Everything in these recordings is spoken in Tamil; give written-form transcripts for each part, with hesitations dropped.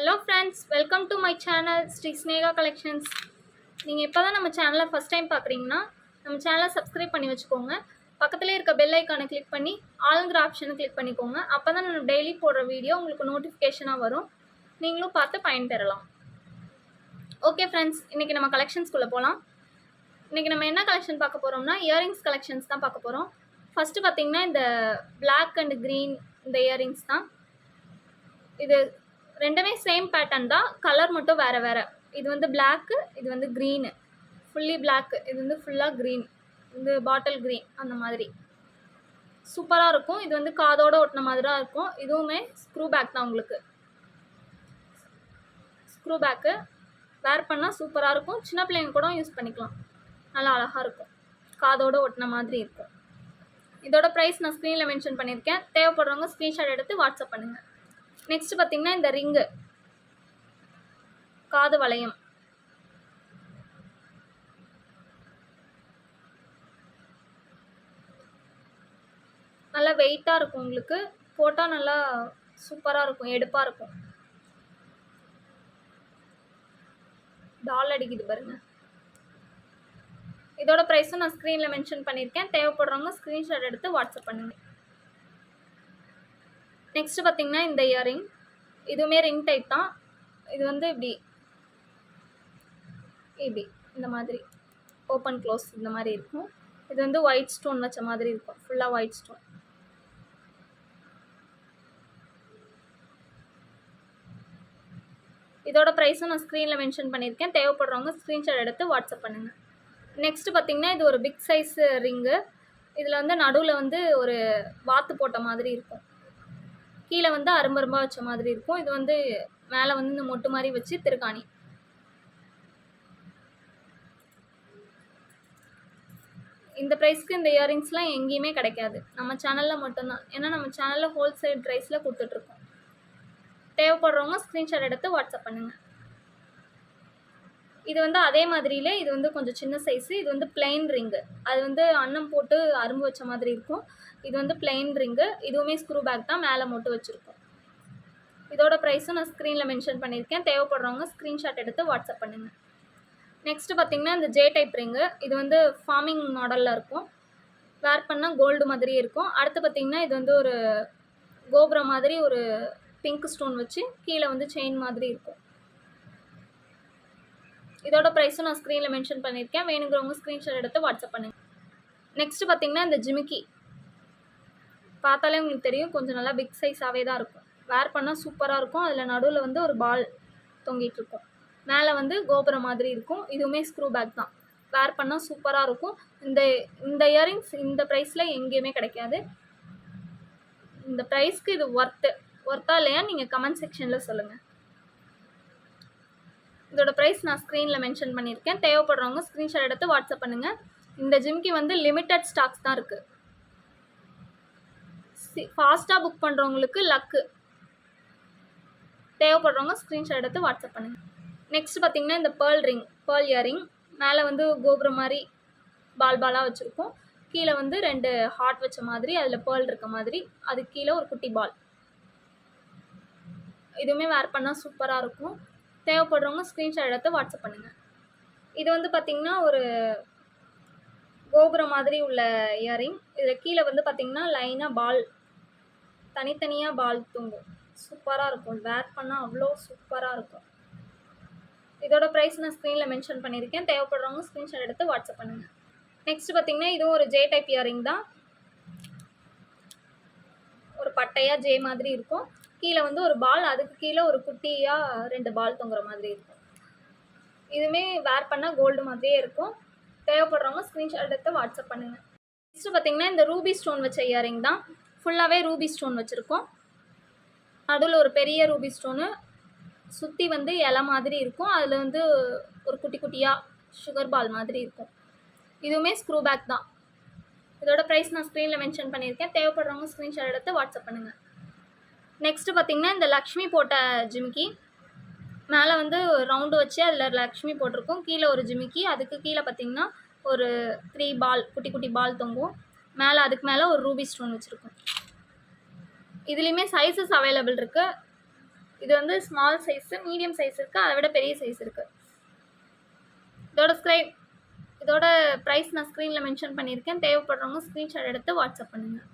Hello friends, welcome to my channel Shri Sneha collections. நீங்கள் இப்போ தான் நம்ம சேனலை ஃபஸ்ட் டைம் பார்க்குறீங்கன்னா நம்ம சேனலை சப்ஸ்கிரைப் பண்ணி வச்சுக்கோங்க. பக்கத்துலேயே இருக்க பெல் ஐக்கானை கிளிக் பண்ணி ஆளுங்கிற ஆப்ஷனை கிளிக் பண்ணிக்கோங்க. அப்போ தான் நம்ம டெய்லி போடுற வீடியோ உங்களுக்கு நோட்டிஃபிகேஷனாக வரும். நீங்களும் பார்த்து பயன்பெறலாம். ஓகே ஃப்ரெண்ட்ஸ், இன்றைக்கி நம்ம கலெக்ஷன்ஸ்குள்ளே போகலாம். இன்றைக்கி நம்ம என்ன கலெக்ஷன் பார்க்க போகிறோம்னா இயரிங்ஸ் கலெக்ஷன்ஸ் தான் பார்க்க போகிறோம். ஃபஸ்ட்டு பார்த்திங்கன்னா இந்த பிளாக் அண்ட் க்ரீன் இந்த இயரிங்ஸ் தான். இது ரெண்டுமே சேம் பேட்டர்ன் தான், கலர் மட்டும் வேறு வேறு. இது வந்து பிளாக்கு, இது வந்து க்ரீனு, ஃபுல்லி பிளாக்கு, இது வந்து ஃபுல்லாக க்ரீன், இது பாட்டில் க்ரீன் அந்த மாதிரி சூப்பராக இருக்கும். இது வந்து காதோடு ஒட்டின மாதிரி தான் இருக்கும். இதுவுமே ஸ்க்ரூ பேக் தான், உங்களுக்கு ஸ்க்ரூ பேக்கு வேர் பண்ணால் சூப்பராக இருக்கும். சின்ன பிள்ளைங்க கூட யூஸ் பண்ணிக்கலாம், நல்லா அழகாக இருக்கும், காதோடு ஒட்டின மாதிரி இருக்கும். இதோட ப்ரைஸ் நான் ஸ்க்ரீனில் மென்ஷன் பண்ணியிருக்கேன். தேவைப்படுறவங்க ஸ்க்ரீன்ஷாட் எடுத்து வாட்ஸ்அப் பண்ணுங்கள். நெக்ஸ்ட் பார்த்தீங்கன்னா இந்த ரிங்கு, காது வளையம், நல்லா வெயிட்டாக இருக்கும். உங்களுக்கு போட்டால் நல்லா சூப்பராக இருக்கும், எடுப்பாக இருக்கும். டால் அடிக்குது பாருங்க. இதோட ப்ரைஸும் நான் ஸ்க்ரீனில் மென்ஷன் பண்ணியிருக்கேன். தேவைப்படுறவங்க ஸ்க்ரீன்ஷாட் எடுத்து வாட்ஸ்அப் பண்ணுங்க. நெக்ஸ்ட் பார்த்தீங்கன்னா இந்த இயரிங், இதுவுமே ரிங் டைப் தான். இது வந்து இப்படி இப்படி இந்த மாதிரி ஓப்பன் க்ளோஸ் இந்த மாதிரி இருக்கும். இது வந்து ஒயிட் ஸ்டோன் வச்ச மாதிரி இருக்கும், ஃபுல்லாக ஒயிட் ஸ்டோன். இதோட ப்ரைஸும் நான் ஸ்க்ரீனில் மென்ஷன் பண்ணியிருக்கேன். தேவைப்படுறவங்க ஸ்க்ரீன்ஷாட் எடுத்து வாட்ஸ்அப் பண்ணுங்கள். நெக்ஸ்ட்டு பார்த்தீங்கன்னா இது ஒரு பிக் சைஸ் ரிங்கு. இதில் வந்து நடுவில் வந்து ஒரு வாத்து போட்ட மாதிரி இருக்கும், கீழே வந்து அரும்பரும்பாக வச்ச மாதிரி இருக்கும். இது வந்து மேலே வந்து இந்த மொட்டு மாதிரி வச்சு திருக்காணி. இந்த ப்ரைஸ்க்கு இந்த இயரிங்ஸ்லாம் எங்கேயுமே கிடைக்காது, நம்ம சேனலில் மட்டும்தான். ஏன்னா நம்ம சேனலில் ஹோல்சேல் ப்ரைஸில் கொடுத்துட்ருக்கோம். தேவைப்படுறவங்க ஸ்க்ரீன்ஷாட் எடுத்து வாட்ஸ்அப் பண்ணுங்கள். இது வந்து அதே மாதிரியிலே இது வந்து கொஞ்சம் சின்ன சைஸு. இது வந்து பிளெயின் ரிங்கு, அது வந்து அன்னம் போட்டு அரும்பு வச்ச மாதிரி இருக்கும். இது வந்து பிளெயின் ரிங்கு, இதுவுமே ஸ்க்ரூ பேக் தான், மேலே மட்டும் வச்சுருக்கோம். இதோட ப்ரைஸும் நான் ஸ்க்ரீனில் மென்ஷன் பண்ணியிருக்கேன். தேவைப்படுறவங்க ஸ்க்ரீன்ஷாட் எடுத்து வாட்ஸ்அப் பண்ணுங்கள். நெக்ஸ்ட்டு பார்த்திங்கன்னா இந்த ஜே டைப் ரிங்கு. இது வந்து ஃபார்மிங் மாடலில் இருக்கும், வேர் பண்ணால் கோல்டு மாதிரி இருக்கும். அடுத்து பார்த்திங்கன்னா இது வந்து ஒரு கோபுரம் மாதிரி ஒரு பிங்க் ஸ்டோன் வச்சு கீழே வந்து செயின் மாதிரி இருக்கும். இதோட ப்ரைஸும் நான் ஸ்க்ரீனில் மென்ஷன் பண்ணியிருக்கேன். வேணுங்கிறவங்க ஸ்க்ரீன்ஷாட் எடுத்து வாட்ஸ்அப் பண்ணுங்கள். நெக்ஸ்ட்டு பார்த்திங்கன்னா இந்த ஜிமிக்கி, பார்த்தாலே உங்களுக்கு தெரியும், கொஞ்சம் நல்லா பிக் சைஸாகவே தான் இருக்கும். வேர் பண்ணால் சூப்பராக இருக்கும். அதில் நடுவில் வந்து ஒரு பால் தொங்கிட்டுருக்கும், மேலே வந்து கோபுரம் மாதிரி இருக்கும். இதுவுமே ஸ்க்ரூ பேக் தான், வேர் பண்ணால் சூப்பராக இருக்கும். இந்த இயரிங்ஸ் இந்த ப்ரைஸில் எங்கேயுமே கிடைக்காது. இந்த ப்ரைஸ்க்கு இது ஒர்த்தா இல்லையா நீங்கள் கமெண்ட் செக்ஷனில் சொல்லுங்கள். இதோட ப்ரைஸ் நான் ஸ்க்ரீனில் மென்ஷன் பண்ணியிருக்கேன். தேவைப்படுறவங்க ஸ்க்ரீன்ஷாட் எடுத்து வாட்ஸ்அப் பண்ணுங்கள். இந்த ஜிம்கி வந்து லிமிட்டட் ஸ்டாக்ஸ் தான் இருக்குது. ஃபாஸ்ட்டாக புக் பண்ணுறவங்களுக்கு லக்கு. தேவைப்படுறவங்க ஸ்க்ரீன்ஷாட் எடுத்து வாட்ஸ்அப் பண்ணுங்கள். நெக்ஸ்ட் பார்த்திங்கன்னா இந்த பேர்ல் இயரிங், மேலே வந்து கோபுரம் மாதிரி பாலாக வச்சுருக்கோம். கீழே வந்து 2 ஹார்ட் வச்ச மாதிரி, அதில் பேர்ல் இருக்க மாதிரி, அதுக்கு கீழே ஒரு குட்டி பால். இதுவுமே வேர் பண்ணால் சூப்பராக இருக்கும். தேவைப்படுறவங்க ஸ்க்ரீன்ஷாட் எடுத்து வாட்ஸ்அப் பண்ணுங்கள். இது வந்து பார்த்திங்கன்னா ஒரு கோபுரம் மாதிரி உள்ள இயரிங். இதில் கீழே வந்து பார்த்திங்கன்னா லைனாக பால், தனித்தனியாக பால் தூங்கும். சூப்பராக இருக்கும், வேர் பண்ணால் அவ்வளோ சூப்பராக இருக்கும். இதோட ப்ரைஸ் நான் ஸ்க்ரீனில் மென்ஷன் பண்ணியிருக்கேன். தேவைப்படுறவங்க ஸ்க்ரீன்ஷாட் எடுத்து வாட்ஸ்அப் பண்ணுங்கள். நெக்ஸ்ட் பார்த்திங்கன்னா இதுவும் ஒரு ஜே டைப் இயரிங் தான். ஒரு பட்டையாக ஜே மாதிரி இருக்கும். கீழே வந்து ஒரு பால், அதுக்கு கீழே ஒரு குட்டியாக 2 பால் தொங்குற மாதிரி இருக்கும். இதுவுமே வேர் பண்ணால் கோல்டு மாதிரியே இருக்கும். தேவைப்படுறவங்க ஸ்க்ரீன்ஷாட் எடுத்து வாட்ஸ்அப் பண்ணுங்கள். நெக்ஸ்ட்டு பார்த்திங்கன்னா இந்த ரூபி ஸ்டோன் வச்ச இயரிங் தான். ஃபுல்லாகவே ரூபி ஸ்டோன் வச்சுருக்கோம். நடுவில் ஒரு பெரிய ரூபி ஸ்டோனு, சுற்றி வந்து இலை மாதிரி இருக்கும். அதில் வந்து ஒரு குட்டி குட்டியாக சுகர் பால் மாதிரி இருக்கும். இதுவுமே ஸ்க்ரூ பேக் தான். இதோட ப்ரைஸ் நான் ஸ்க்ரீனில் மென்ஷன் பண்ணியிருக்கேன். தேவைப்படுறவங்க ஸ்க்ரீன்ஷாட் எடுத்து வாட்ஸ்அப் பண்ணுங்கள். நெக்ஸ்ட்டு பார்த்திங்கன்னா இந்த லக்ஷ்மி போட்ட ஜிமிக்கி, மேலே வந்து ரவுண்டு வச்சு அதில் லக்ஷ்மி போட்டிருக்கும். கீழே ஒரு ஜிமிக்கி, அதுக்கு கீழே பார்த்திங்கன்னா ஒரு 3 பால், குட்டி குட்டி பால் தொங்கும். மேலே அதுக்கு மேலே ஒரு ரூபி ஸ்டோன் வச்சுருக்கும். இதுலேயுமே சைஸஸ் அவைலபிள் இருக்குது. இது வந்து ஸ்மால் சைஸு, மீடியம் சைஸ் இருக்குது, அதை விட பெரிய சைஸ் இருக்குது. இதோட ப்ரைஸ் நான் ஸ்க்ரீனில் மென்ஷன் பண்ணியிருக்கேன். தேவைப்படுறவங்க ஸ்க்ரீன்ஷாட் எடுத்து வாட்ஸ்அப் பண்ணுங்கள்.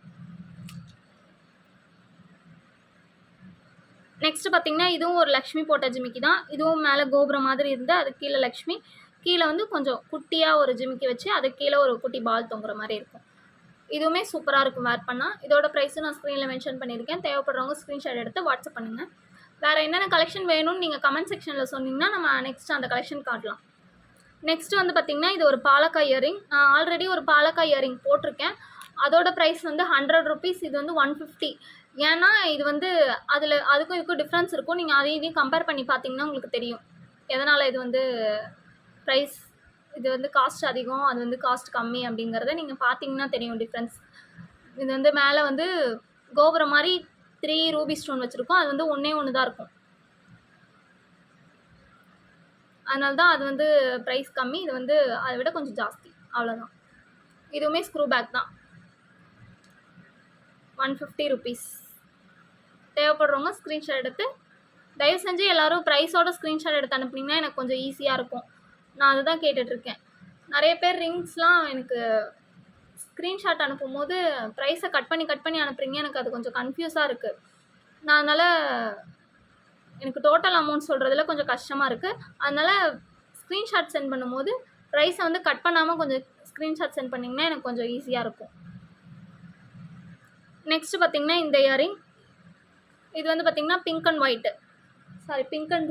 நெக்ஸ்ட்டு பார்த்தீங்கன்னா இதுவும் ஒரு லக்ஷ்மி போட்ட ஜிமிக்கி தான். இதுவும் மேலே கோபுரம் மாதிரி இருந்து அதுக்கு கீழே லக்ஷ்மி, கீழே வந்து கொஞ்சம் குட்டியாக ஒரு ஜிமிக்கி வச்சு அதுக்கு கீழே ஒரு குட்டி பால் தொங்குற மாதிரி இருக்கும். இதுவுமே சூப்பராக இருக்கும் வேர் பண்ணால். இதோட ப்ரைஸும் நான் ஸ்க்ரீனில் மென்ஷன் பண்ணியிருக்கேன். தேவைப்படுறவங்க ஸ்க்ரீன்ஷாட் எடுத்து வாட்ஸ்அப் பண்ணுங்கள். வேறு என்னென்ன கலெக்ஷன் வேணும்னு நீங்கள் கமெண்ட் செக்ஷனில் சொன்னீங்கன்னா நம்ம நெக்ஸ்ட் அந்த கலெக்ஷன் காட்டலாம். நெக்ஸ்ட்டு வந்து பார்த்திங்கன்னா இது ஒரு பாலக்காய் இயரிங். நான் ஆல்ரெடி ஒரு பாலக்காய் இயரிங் போட்டிருக்கேன். அதோட ப்ரைஸ் வந்து 100 rupees. இது வந்து 150. ஏன்னா இது வந்து அதுக்கும் இதுக்கும் டிஃப்ரென்ஸ் இருக்கும். நீங்கள் அதையும் இதையும் கம்பேர் பண்ணி பார்த்தீங்கன்னா உங்களுக்கு தெரியும் எதனால் இது வந்து ப்ரைஸ், இது வந்து காஸ்ட் அதிகம், அது வந்து காஸ்ட் கம்மி அப்படிங்கிறத நீங்கள் பார்த்தீங்கன்னா தெரியும் டிஃப்ரென்ஸ். இது வந்து மேலே வந்து கோபுரம் மாதிரி 3 ரூபி ஸ்டோன் வச்சுருக்கோம். அது வந்து ஒன்று தான் இருக்கும். அதனால தான் அது வந்து ப்ரைஸ் கம்மி. இது வந்து அதை விட கொஞ்சம் ஜாஸ்தி, அவ்வளோதான். இதுவுமே ஸ்க்ரூ பேக் தான். 150 rupees. தேவைப்படுறவங்க ஸ்க்ரீன்ஷாட் எடுத்து தயவு செஞ்சு எல்லோரும் ப்ரைஸோட ஸ்க்ரீன்ஷாட் எடுத்து அனுப்புனீங்கன்னா எனக்கு கொஞ்சம் ஈஸியாக இருக்கும். நான் அதுதான் கேட்டுட்ருக்கேன். நிறைய பேர் ரிங்ஸ்லாம் எனக்கு ஸ்க்ரீன்ஷாட் அனுப்பும்போது ப்ரைஸை கட் பண்ணி அனுப்புறீங்க. எனக்கு அது கொஞ்சம் கன்ஃபியூஸாக இருக்குது. நான் அதனால் எனக்கு டோட்டல் அமௌண்ட் சொல்கிறதுல கொஞ்சம் கஷ்டமாக இருக்குது. அதனால் ஸ்க்ரீன்ஷாட் சென்ட் பண்ணும்போது ப்ரைஸை வந்து கட் பண்ணாமல் கொஞ்சம் ஸ்க்ரீன்ஷாட் சென்ட் பண்ணிங்கன்னா எனக்கு கொஞ்சம் ஈஸியாக இருக்கும். நெக்ஸ்ட்டு பார்த்திங்கன்னா இந்த இயரிங். இது வந்து பார்த்திங்கன்னா பிங்க் அண்ட்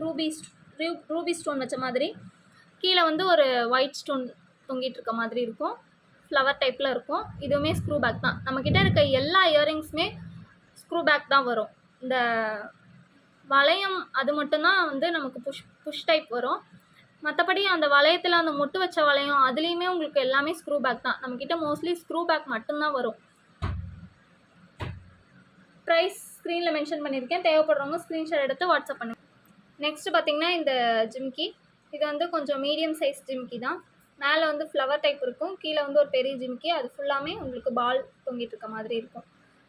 ரூபி ஸ்டோன் வச்ச மாதிரி, கீழே வந்து ஒரு ஒயிட் ஸ்டோன் தொங்கிட்டு இருக்க மாதிரி இருக்கும். ஃப்ளவர் டைப்பில் இருக்கும். இதுவுமே ஸ்க்ரூ பேக் தான். நம்மக்கிட்ட இருக்க எல்லா இயரிங்ஸுமே ஸ்க்ரூ பேக் தான் வரும். இந்த வளையம் அது மட்டும்தான் வந்து நமக்கு புஷ் டைப் வரும். மற்றபடி அந்த வளையத்தில் அந்த முட்டு வச்ச வளையம் அதுலேயுமே உங்களுக்கு எல்லாமே ஸ்க்ரூ பேக் தான். நம்மக்கிட்ட மோஸ்ட்லி ஸ்க்ரூ பேக் மட்டும்தான் வரும். ப்ரைஸ் ஸ்க்ரீனில் மென்ஷன் பண்ணியிருக்கேன். தேவைப்படுறவங்க ஸ்க்ரீன்ஷாட் எடுத்து வாட்ஸ்அப் பண்ணுங்கள். நெக்ஸ்ட்டு பார்த்திங்கன்னா இந்த ஜிம்கி. இது வந்து கொஞ்சம் மீடியம் சைஸ் ஜிம்கி தான். மேலே வந்து ஃப்ளவர் டைப் இருக்கும், கீழே வந்து ஒரு பெரிய ஜிம்கி. அது ஃபுல்லாமே உங்களுக்கு பால் தொங்கிட்டு இருக்க மாதிரி இருக்கும்.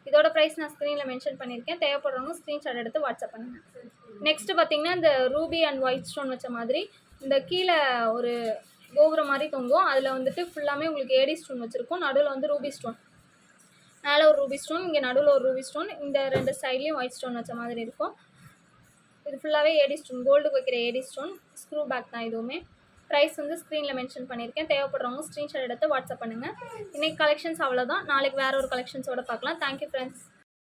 இதோட ப்ரைஸ் நான் ஸ்க்ரீனில் மென்ஷன் பண்ணியிருக்கேன். தேவைப்படுறவங்க ஸ்க்ரீன்ஷாட் எடுத்து வாட்ஸ்அப் பண்ணுங்கள். நெக்ஸ்ட்டு பார்த்திங்கன்னா இந்த ரூபி அண்ட் ஒயிட் ஸ்டோன் வச்ச மாதிரி இந்த கீழே ஒரு கோபுரம் மாதிரி தொங்கும். அதில் வந்துட்டு ஃபுல்லாமே உங்களுக்கு ஏடி ஸ்டோன் வச்சுருக்கும். நடுவில் வந்து ரூபி ஸ்டோன், மேலே ஒரு ரூபி ஸ்டோன், இங்கே நடுவில் ஒரு ரூபி ஸ்டோன், இந்த 2 சைட்லேயும் ஒயிட் ஸ்டோன் வச்ச மாதிரி இருக்கும். இது ஃபுல்லாகவே ஏடி ஸ்டோன், கோல்டுக்கு வைக்கிற ஏடி ஸ்டோன். ஸ்க்ரூ பேக் தான் இதுவுமே. ப்ரைஸ் வந்து ஸ்க்ரீனில் மென்ஷன் பண்ணியிருக்கேன். தேவைப்படுறவங்க ஸ்க்ரீன்ஷாட் எடுத்து வாட்ஸ்அப் பண்ணுங்கள். இன்றைக்கி கலெக்ஷன்ஸ் அவ்வளோதான். நாளைக்கு வேறு ஒரு கலெக்ஷன்ஸோடு பார்க்கலாம். Thank you friends.